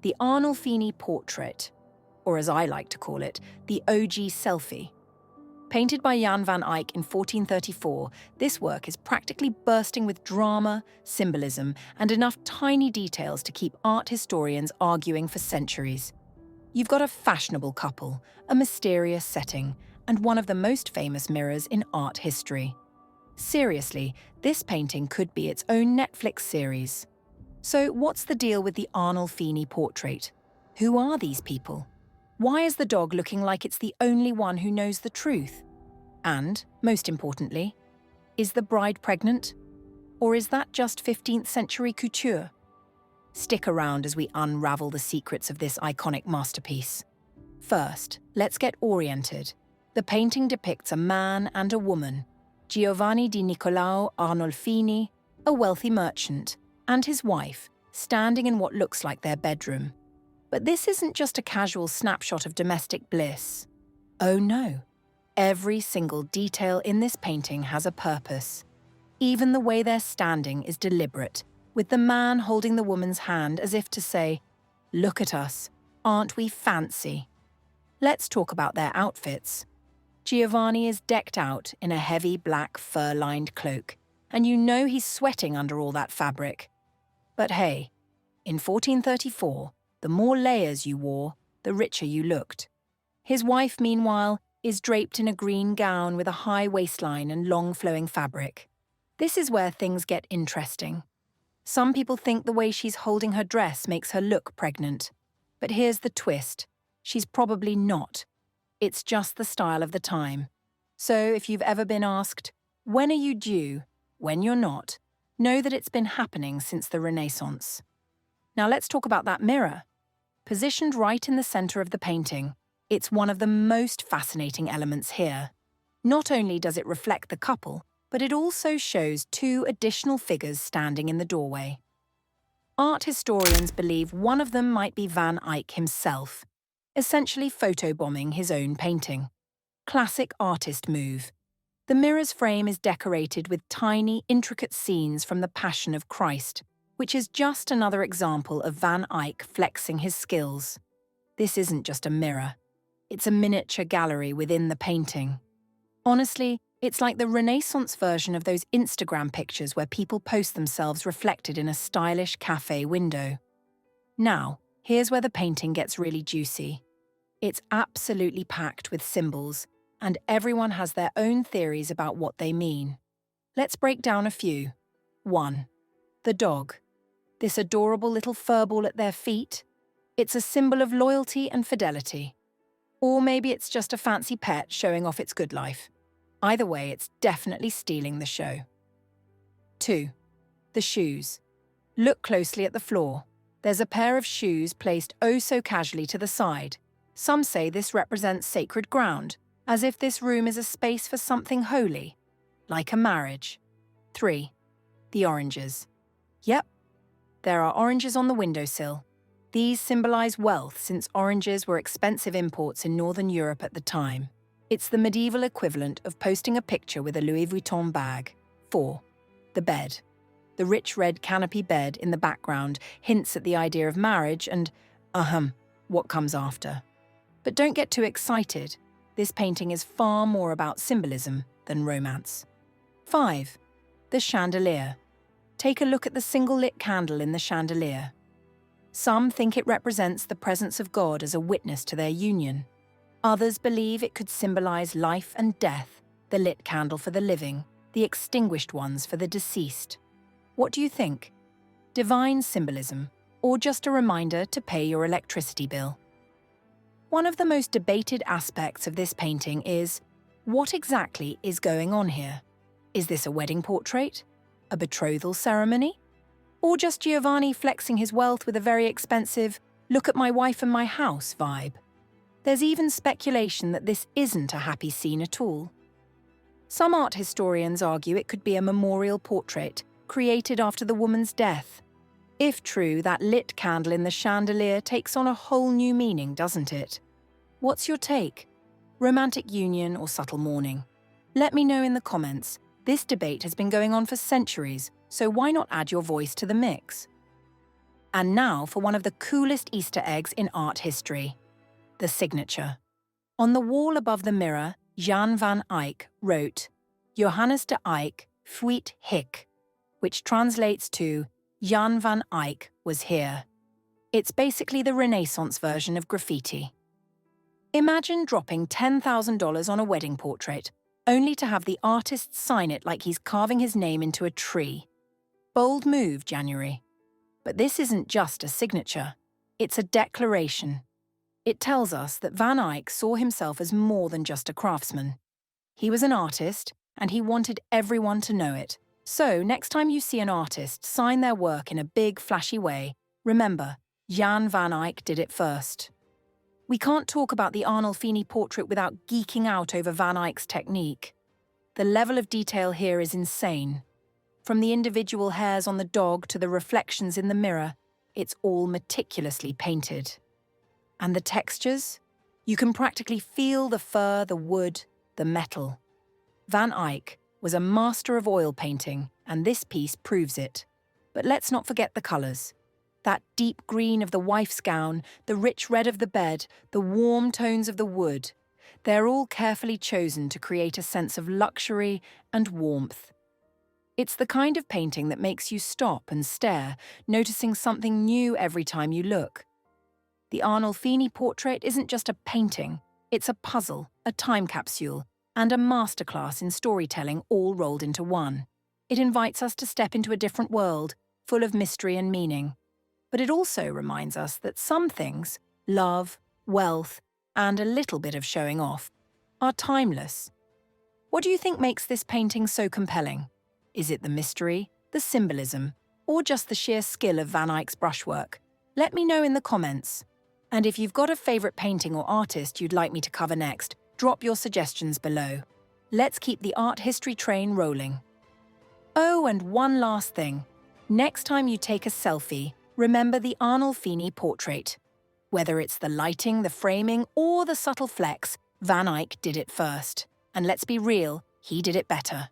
the Arnolfini Portrait, or as I like to call it, the OG selfie. Painted by Jan van Eyck in 1434, this work is practically bursting with drama, symbolism, and enough tiny details to keep art historians arguing for centuries. You've got a fashionable couple, a mysterious setting, and one of the most famous mirrors in art history. Seriously, this painting could be its own Netflix series. So what's the deal with the Arnolfini Portrait? Who are these people? Why is the dog looking like it's the only one who knows the truth? And, most importantly, is the bride pregnant? Or is that just 15th century couture? Stick around as we unravel the secrets of this iconic masterpiece. First, let's get oriented. The painting depicts a man and a woman, Giovanni di Niccolao Arnolfini, a wealthy merchant, and his wife, standing in what looks like their bedroom. But this isn't just a casual snapshot of domestic bliss. Oh no. Every single detail in this painting has a purpose. Even the way they're standing is deliberate, with the man holding the woman's hand as if to say, "Look at us, aren't we fancy?" Let's talk about their outfits. Giovanni is decked out in a heavy black fur-lined cloak, and you know he's sweating under all that fabric. But hey, in 1434, the more layers you wore, the richer you looked. His wife, meanwhile, is draped in a green gown with a high waistline and long flowing fabric. This is where things get interesting. Some people think the way she's holding her dress makes her look pregnant. But here's the twist. She's probably not. It's just the style of the time. So if you've ever been asked, when are you due, when you're not, know that it's been happening since the Renaissance. Now let's talk about that mirror. Positioned right in the center of the painting, it's one of the most fascinating elements here. Not only does it reflect the couple, but it also shows two additional figures standing in the doorway. Art historians believe one of them might be Van Eyck himself, essentially photobombing his own painting. Classic artist move. The mirror's frame is decorated with tiny, intricate scenes from the Passion of Christ, which is just another example of Van Eyck flexing his skills. This isn't just a mirror. It's a miniature gallery within the painting. Honestly, it's like the Renaissance version of those Instagram pictures where people post themselves reflected in a stylish cafe window. Now, here's where the painting gets really juicy. It's absolutely packed with symbols, and everyone has their own theories about what they mean. Let's break down a few. 1. The dog. This adorable little furball at their feet. It's a symbol of loyalty and fidelity. Or maybe it's just a fancy pet showing off its good life. Either way, it's definitely stealing the show. 2. The shoes. Look closely at the floor. There's a pair of shoes placed oh so casually to the side. Some say this represents sacred ground, as if this room is a space for something holy, like a marriage. 3. The oranges. Yep, there are oranges on the windowsill. These symbolize wealth since oranges were expensive imports in Northern Europe at the time. It's the medieval equivalent of posting a picture with a Louis Vuitton bag. 4. The bed. The rich red canopy bed in the background hints at the idea of marriage and, what comes after. But don't get too excited. This painting is far more about symbolism than romance. 5. The chandelier. Take a look at the single lit candle in the chandelier. Some think it represents the presence of God as a witness to their union. Others believe it could symbolize life and death, the lit candle for the living, the extinguished ones for the deceased. What do you think? Divine symbolism, or just a reminder to pay your electricity bill? One of the most debated aspects of this painting is, what exactly is going on here? Is this a wedding portrait? A betrothal ceremony? Or just Giovanni flexing his wealth with a very expensive, look at my wife and my house vibe? There's even speculation that this isn't a happy scene at all. Some art historians argue it could be a memorial portrait created after the woman's death. If true, that lit candle in the chandelier takes on a whole new meaning, doesn't it? What's your take? Romantic union or subtle mourning? Let me know in the comments. This debate has been going on for centuries, so why not add your voice to the mix? And now for one of the coolest Easter eggs in art history, the signature. On the wall above the mirror, Jan van Eyck wrote, Johannes de Eyck fuit hic, which translates to Jan van Eyck was here. It's basically the Renaissance version of graffiti. Imagine dropping $10,000 on a wedding portrait, only to have the artist sign it like he's carving his name into a tree. Bold move, January. But this isn't just a signature. It's a declaration. It tells us that Van Eyck saw himself as more than just a craftsman. He was an artist, and he wanted everyone to know it. So, next time you see an artist sign their work in a big, flashy way, remember, Jan van Eyck did it first. We can't talk about the Arnolfini portrait without geeking out over Van Eyck's technique. The level of detail here is insane. From the individual hairs on the dog to the reflections in the mirror, it's all meticulously painted. And the textures? You can practically feel the fur, the wood, the metal. Van Eyck was a master of oil painting, and this piece proves it. But let's not forget the colours. That deep green of the wife's gown, the rich red of the bed, the warm tones of the wood. They're all carefully chosen to create a sense of luxury and warmth. It's the kind of painting that makes you stop and stare, noticing something new every time you look. The Arnolfini portrait isn't just a painting, it's a puzzle, a time capsule, and a masterclass in storytelling all rolled into one. It invites us to step into a different world, full of mystery and meaning. But it also reminds us that some things, love, wealth, and a little bit of showing off, are timeless. What do you think makes this painting so compelling? Is it the mystery, the symbolism, or just the sheer skill of Van Eyck's brushwork? Let me know in the comments. And if you've got a favourite painting or artist you'd like me to cover next, drop your suggestions below. Let's keep the art history train rolling. Oh, and one last thing. Next time you take a selfie, remember the Arnolfini portrait. Whether it's the lighting, the framing, or the subtle flex, Van Eyck did it first. And let's be real, he did it better.